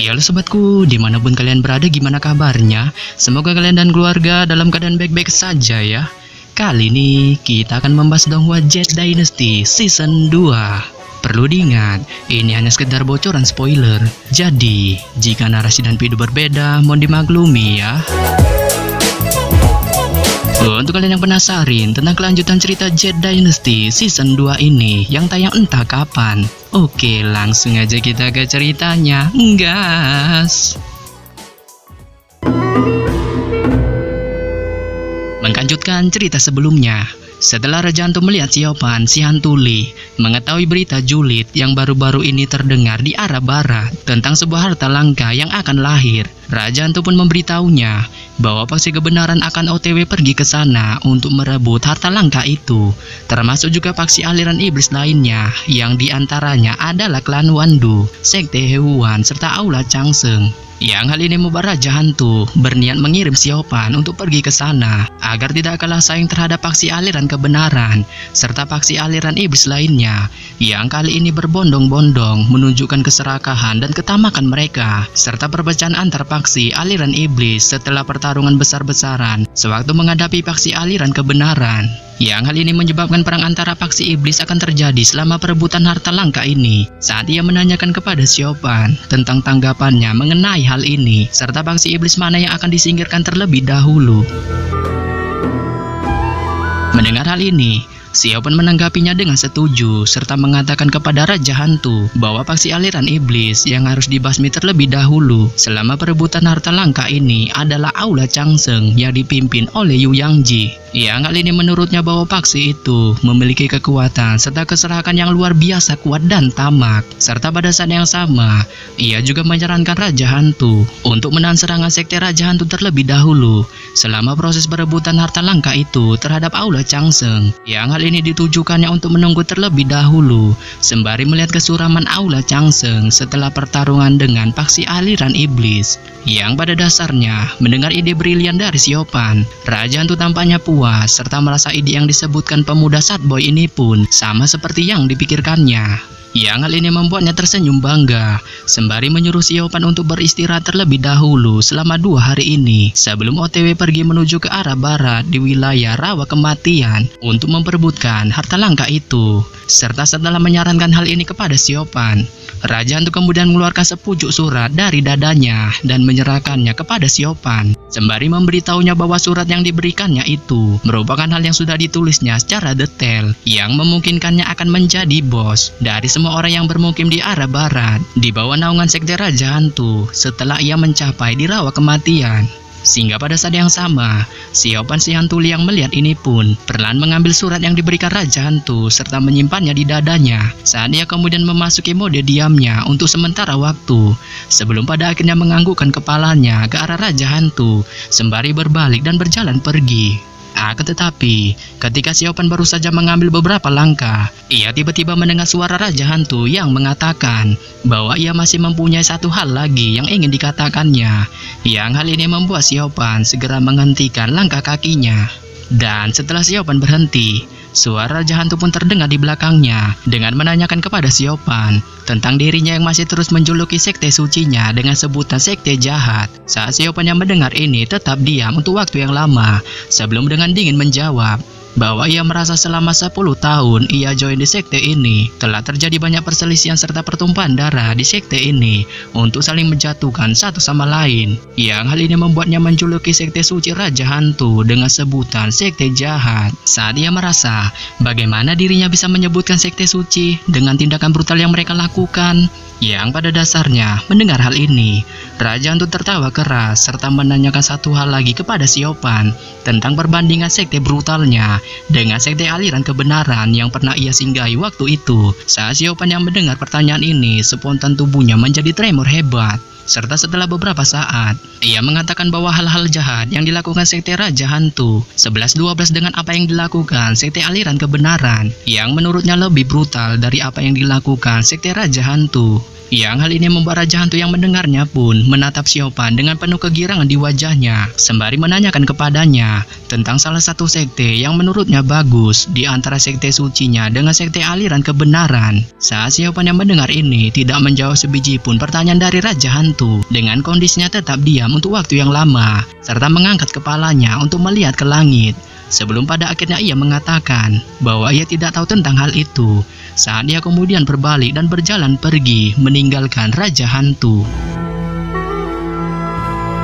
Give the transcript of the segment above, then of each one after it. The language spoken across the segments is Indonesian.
Ya halo sobatku, dimanapun kalian berada, gimana kabarnya? Semoga kalian dan keluarga dalam keadaan baik-baik saja ya. Kali ini kita akan membahas Donghua Jet Dynasty Season 2. Perlu diingat, ini hanya sekedar bocoran spoiler. Jadi, jika narasi dan video berbeda, mohon dimaklumi ya. Untuk kalian yang penasaran tentang kelanjutan cerita Jet Dynasty Season 2 ini yang tayang entah kapan, oke, langsung aja kita ke ceritanya. Gas! Melanjutkan cerita sebelumnya. Setelah Raja Hantu melihat Xiaopan, si hantu Li mengetahui berita julid yang baru-baru ini terdengar di arah barat tentang sebuah harta langka yang akan lahir. Raja Hantu pun memberitahunya bahwa paksi kebenaran akan OTW pergi ke sana untuk merebut harta langka itu, termasuk juga paksi aliran iblis lainnya yang diantaranya adalah klan Wandu, sekte Hewan, serta Aula Changseng. Yang hal ini membuat Raja Hantu berniat mengirim Xiaopan untuk pergi ke sana agar tidak kalah saing terhadap paksi aliran kebenaran serta paksi aliran iblis lainnya yang kali ini berbondong-bondong menunjukkan keserakahan dan ketamakan mereka serta perpecahan antar paksi aliran iblis setelah pertarungan besar-besaran sewaktu menghadapi paksi aliran kebenaran. Yang hal ini menyebabkan perang antara paksi iblis akan terjadi selama perebutan harta langka ini. Saat ia menanyakan kepada Xiaopan tentang tanggapannya mengenai hal ini, serta paksi iblis mana yang akan disingkirkan terlebih dahulu. Mendengar hal ini, Xiaopan menanggapinya dengan setuju serta mengatakan kepada Raja Hantu bahwa paksi aliran iblis yang harus dibasmi terlebih dahulu selama perebutan harta langka ini adalah Aula Changseng yang dipimpin oleh Yu Yangji. Yang hal ini menurutnya bahwa paksi itu memiliki kekuatan serta keserakan yang luar biasa kuat dan tamak. Serta pada saat yang sama, ia juga menyarankan Raja Hantu untuk menahan serangan sekte Raja Hantu terlebih dahulu selama proses perebutan harta langka itu terhadap Aula Changseng. Yang hal ini ditujukannya untuk menunggu terlebih dahulu sembari melihat kesuraman Aula Changseng setelah pertarungan dengan paksi aliran iblis. Yang pada dasarnya mendengar ide brilian dari Xiaopan, Raja Hantu tampaknya puas serta merasa ide yang disebutkan pemuda sad boy ini pun sama seperti yang dipikirkannya. Yang hal ini membuatnya tersenyum bangga sembari menyuruh Xiaopan untuk beristirahat terlebih dahulu selama 2 hari ini sebelum OTW pergi menuju ke arah barat di wilayah rawa kematian untuk memperebutkan harta langka itu. Serta setelah menyarankan hal ini kepada Xiaopan, Raja Hantu kemudian mengeluarkan sepucuk surat dari dadanya dan menyerahkannya kepada Xiaopan sembari memberitahunya bahwa surat yang diberikannya itu merupakan hal yang sudah ditulisnya secara detail yang memungkinkannya akan menjadi bos dari semua orang yang bermukim di arah barat di bawah naungan sekte Raja Hantu setelah ia mencapai di rawa kematian. Sehingga pada saat yang sama, Xiaopan si hantu yang melihat ini pun perlahan mengambil surat yang diberikan Raja Hantu serta menyimpannya di dadanya saat dia kemudian memasuki mode diamnya untuk sementara waktu sebelum pada akhirnya menganggukkan kepalanya ke arah Raja Hantu sembari berbalik dan berjalan pergi. Akan tetapi, ketika Xiaopan baru saja mengambil beberapa langkah, ia tiba-tiba mendengar suara Raja Hantu yang mengatakan bahwa ia masih mempunyai satu hal lagi yang ingin dikatakannya. Yang hal ini membuat Xiaopan segera menghentikan langkah kakinya. Dan setelah Xiaopan berhenti, suara Raja Hantu pun terdengar di belakangnya dengan menanyakan kepada Xiaopan tentang dirinya yang masih terus menjuluki sekte sucinya dengan sebutan sekte jahat. Saat Xiaopan yang mendengar ini tetap diam untuk waktu yang lama sebelum dengan dingin menjawab bahwa ia merasa selama 10 tahun ia join di sekte ini telah terjadi banyak perselisihan serta pertumpahan darah di sekte ini untuk saling menjatuhkan satu sama lain. Yang hal ini membuatnya menjuluki sekte suci Raja Hantu dengan sebutan sekte jahat. Saat ia merasa bagaimana dirinya bisa menyebutkan sekte suci dengan tindakan brutal yang mereka lakukan. Yang pada dasarnya mendengar hal ini, Raja Hantu tertawa keras serta menanyakan satu hal lagi kepada Xiaopan tentang perbandingan sekte brutalnya dengan sekte aliran kebenaran yang pernah ia singgahi waktu itu. Saat Xiaopan yang mendengar pertanyaan ini, spontan tubuhnya menjadi tremor hebat. Serta setelah beberapa saat, ia mengatakan bahwa hal-hal jahat yang dilakukan sekte Raja Hantu 11-12 dengan apa yang dilakukan sekte aliran kebenaran yang menurutnya lebih brutal dari apa yang dilakukan sekte Raja Hantu. Yang hal ini membuat Raja Hantu yang mendengarnya pun menatap Xiaopan dengan penuh kegirangan di wajahnya, sembari menanyakan kepadanya tentang salah satu sekte yang menurutnya bagus di antara sekte sucinya dengan sekte aliran kebenaran. Saat Xiaopan yang mendengar ini tidak menjawab sebiji pun pertanyaan dari Raja Hantu, dengan kondisinya tetap diam untuk waktu yang lama, serta mengangkat kepalanya untuk melihat ke langit. Sebelum pada akhirnya ia mengatakan bahwa ia tidak tahu tentang hal itu, saat dia kemudian berbalik dan berjalan pergi meninggalkan Raja Hantu.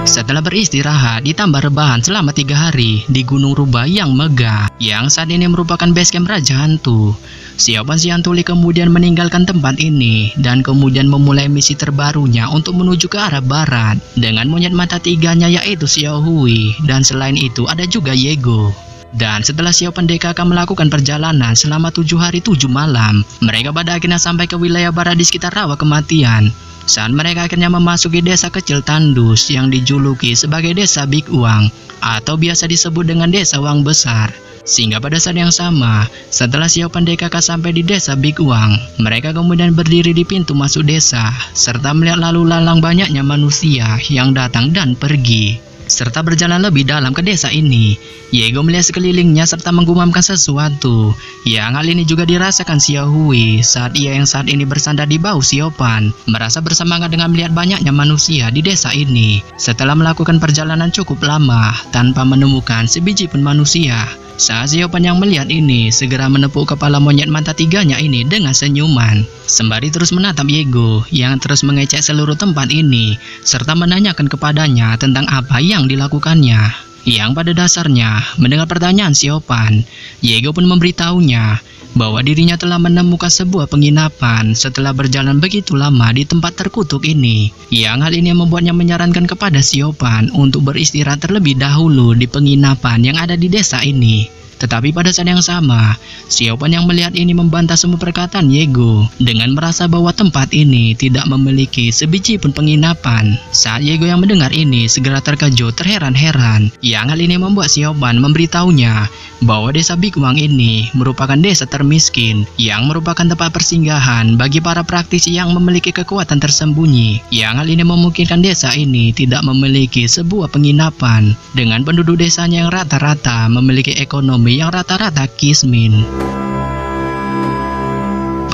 Setelah beristirahat ditambah rebahan selama 3 hari di Gunung Rubah yang megah, yang saat ini merupakan base camp Raja Hantu, Xiaopan Xiantuli kemudian meninggalkan tempat ini dan kemudian memulai misi terbarunya untuk menuju ke arah barat dengan monyet mata tiganya, yaitu Xiao Hui, dan selain itu ada juga Yego. Dan setelah Xiaopan DKK melakukan perjalanan selama 7 hari 7 malam, mereka pada akhirnya sampai ke wilayah barat di sekitar rawa kematian. Saat mereka akhirnya memasuki desa kecil tandus yang dijuluki sebagai Desa Big Uang atau biasa disebut dengan Desa Uang Besar. Sehingga pada saat yang sama, setelah Xiaopan DKK sampai di Desa Big Uang, mereka kemudian berdiri di pintu masuk desa serta melihat lalu lalang banyaknya manusia yang datang dan pergi. Serta berjalan lebih dalam ke desa ini, Yego melihat sekelilingnya serta menggumamkan sesuatu. Yang hal ini juga dirasakan Xiao Hui saat ia yang saat ini bersandar di bahu Xiaopan, merasa bersemangat dengan melihat banyaknya manusia di desa ini. Setelah melakukan perjalanan cukup lama tanpa menemukan sebiji pun manusia, saat Xiaopan yang melihat ini segera menepuk kepala monyet mata tiganya ini dengan senyuman, sembari terus menatap Yego yang terus mengecek seluruh tempat ini serta menanyakan kepadanya tentang apa yang dilakukannya. Yang pada dasarnya mendengar pertanyaan Xiaopan, Yego pun memberitahunya bahwa dirinya telah menemukan sebuah penginapan setelah berjalan begitu lama di tempat terkutuk ini. Yang hal ini membuatnya menyarankan kepada Xiaopan untuk beristirahat terlebih dahulu di penginapan yang ada di desa ini. Tetapi pada saat yang sama, Xiaopan yang melihat ini membantah semua perkataan Yego dengan merasa bahwa tempat ini tidak memiliki sebiji pun penginapan. Saat Yego yang mendengar ini segera terkejut terheran-heran. Yang hal ini membuat Xiaopan memberitahunya bahwa desa Big Wang ini merupakan desa termiskin yang merupakan tempat persinggahan bagi para praktisi yang memiliki kekuatan tersembunyi. Yang hal ini memungkinkan desa ini tidak memiliki sebuah penginapan dengan penduduk desanya yang rata-rata memiliki ekonomi yang rata-rata kismin.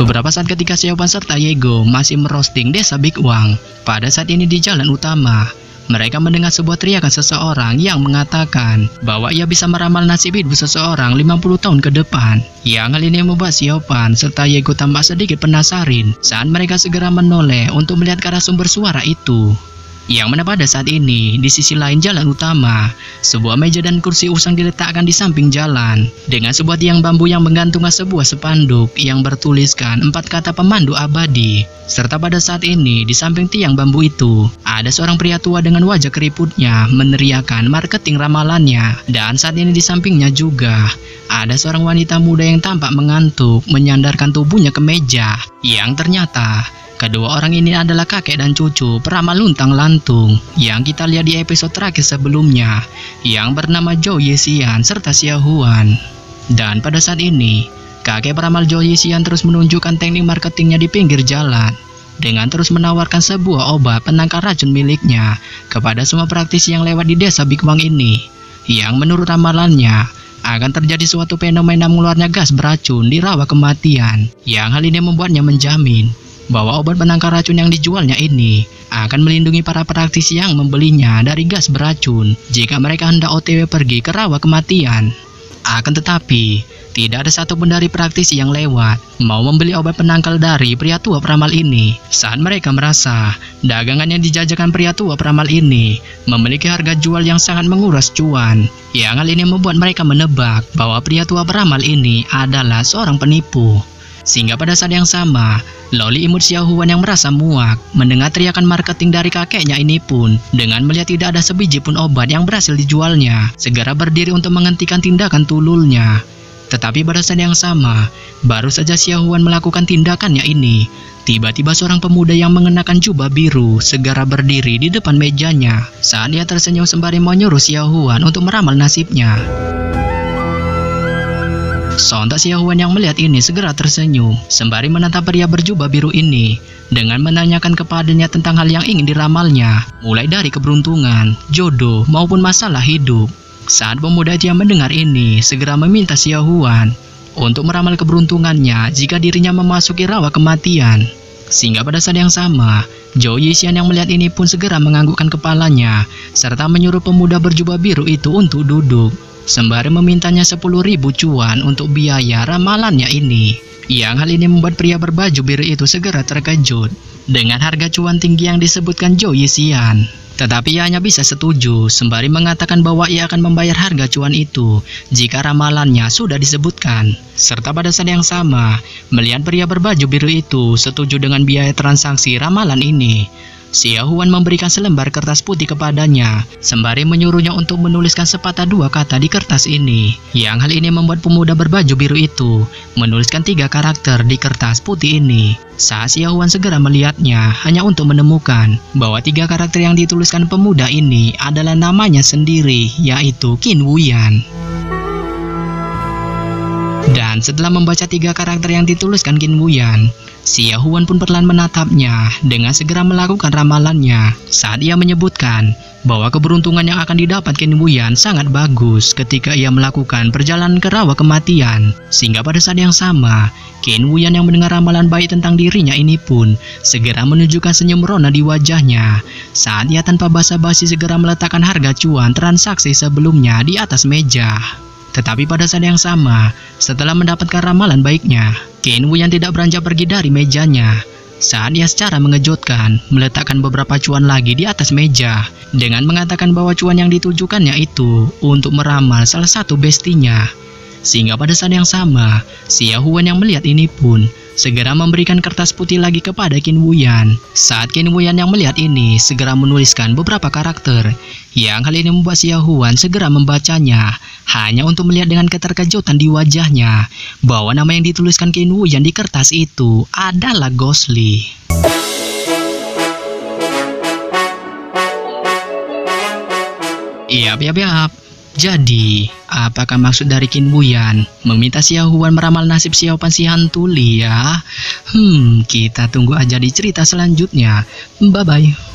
Beberapa saat ketika Xiaopan serta Yego masih merosting desa Big Wang, pada saat ini di jalan utama, mereka mendengar sebuah teriakan seseorang yang mengatakan bahwa ia bisa meramal nasib hidup seseorang 50 tahun ke depan. Yang hal ini membuat Xiaopan serta Yego tampak sedikit penasaran saat mereka segera menoleh untuk melihat ke arah sumber suara itu. Yang mana pada saat ini, di sisi lain jalan utama, sebuah meja dan kursi usang diletakkan di samping jalan, dengan sebuah tiang bambu yang menggantungkan sebuah spanduk yang bertuliskan 4 kata pemandu abadi. Serta pada saat ini, di samping tiang bambu itu, ada seorang pria tua dengan wajah keriputnya meneriakan marketing ramalannya. Dan saat ini di sampingnya juga, ada seorang wanita muda yang tampak mengantuk menyandarkan tubuhnya ke meja, yang ternyata kedua orang ini adalah kakek dan cucu peramal luntang-lantung yang kita lihat di episode terakhir sebelumnya, yang bernama Zhou Yixian serta Xiao Huan. Dan pada saat ini, kakek peramal Zhou Yixian terus menunjukkan teknik marketingnya di pinggir jalan, dengan terus menawarkan sebuah obat penangkal racun miliknya kepada semua praktisi yang lewat di desa Big Wang ini, yang menurut ramalannya akan terjadi suatu fenomena mengeluarnya gas beracun di rawa kematian. Yang hal ini membuatnya menjamin bahwa obat penangkal racun yang dijualnya ini akan melindungi para praktisi yang membelinya dari gas beracun jika mereka hendak OTW pergi ke rawa kematian. Akan tetapi, tidak ada satupun dari praktisi yang lewat mau membeli obat penangkal dari pria tua peramal ini, saat mereka merasa dagangan yang dijajakan pria tua peramal ini memiliki harga jual yang sangat menguras cuan. Yang hal ini membuat mereka menebak bahwa pria tua peramal ini adalah seorang penipu. Sehingga pada saat yang sama, loli imut Xiao Huan yang merasa muak mendengar teriakan marketing dari kakeknya ini pun, dengan melihat tidak ada sebiji pun obat yang berhasil dijualnya, segera berdiri untuk menghentikan tindakan tululnya. Tetapi pada saat yang sama, baru saja Xiao Huan melakukan tindakannya ini, tiba-tiba seorang pemuda yang mengenakan jubah biru segera berdiri di depan mejanya saat dia tersenyum sembari menyuruh Xiao Huan untuk meramal nasibnya. Sontak Xiao Huan yang melihat ini segera tersenyum sembari menatap pria berjubah biru ini dengan menanyakan kepadanya tentang hal yang ingin diramalnya, mulai dari keberuntungan, jodoh, maupun masalah hidup. Saat pemuda itu yang mendengar ini segera meminta Xiao Huan untuk meramal keberuntungannya jika dirinya memasuki rawa kematian. Sehingga pada saat yang sama, Zhou Yixian yang melihat ini pun segera menganggukkan kepalanya serta menyuruh pemuda berjubah biru itu untuk duduk sembari memintanya 10.000 cuan untuk biaya ramalannya ini. Yang hal ini membuat pria berbaju biru itu segera terkejut dengan harga cuan tinggi yang disebutkan Zhou Yixian. Tetapi ia hanya bisa setuju sembari mengatakan bahwa ia akan membayar harga cuan itu jika ramalannya sudah disebutkan. Serta pada saat yang sama, melihat pria berbaju biru itu setuju dengan biaya transaksi ramalan ini, Xiao Huan memberikan selembar kertas putih kepadanya sembari menyuruhnya untuk menuliskan sepatah dua kata di kertas ini. Yang hal ini membuat pemuda berbaju biru itu menuliskan 3 karakter di kertas putih ini. Saat Xiao Huan segera melihatnya hanya untuk menemukan bahwa 3 karakter yang dituliskan pemuda ini adalah namanya sendiri, yaitu Qin Wuyan. Dan setelah membaca 3 karakter yang dituliskan Qin Wuyan, Xiao Huan pun perlahan menatapnya dengan segera melakukan ramalannya saat ia menyebutkan bahwa keberuntungan yang akan didapat Qin Wuyan sangat bagus ketika ia melakukan perjalanan ke rawa kematian. Sehingga pada saat yang sama, Qin Wuyan yang mendengar ramalan baik tentang dirinya ini pun segera menunjukkan senyum rona di wajahnya saat ia tanpa basa-basi segera meletakkan harga cuan transaksi sebelumnya di atas meja. Tetapi pada saat yang sama, setelah mendapatkan ramalan baiknya, Qin Wuyan tidak beranjak pergi dari mejanya saat ia secara mengejutkan meletakkan beberapa cuan lagi di atas meja dengan mengatakan bahwa cuan yang ditujukannya itu untuk meramal salah satu bestinya. Sehingga pada saat yang sama, Xiao Huan yang melihat ini pun segera memberikan kertas putih lagi kepada Qin Wuyan. Saat Qin Wuyan yang melihat ini segera menuliskan beberapa karakter. Yang hal ini membuat Xiao Huan segera membacanya hanya untuk melihat dengan keterkejutan di wajahnya bahwa nama yang dituliskan Qin Wuyan di kertas itu adalah Ghostly. Yap. Jadi, apakah maksud dari Qin Wuyan meminta Xiao Huan meramal nasib Xiao Pan si hantu ya? Kita tunggu aja di cerita selanjutnya. Bye-bye.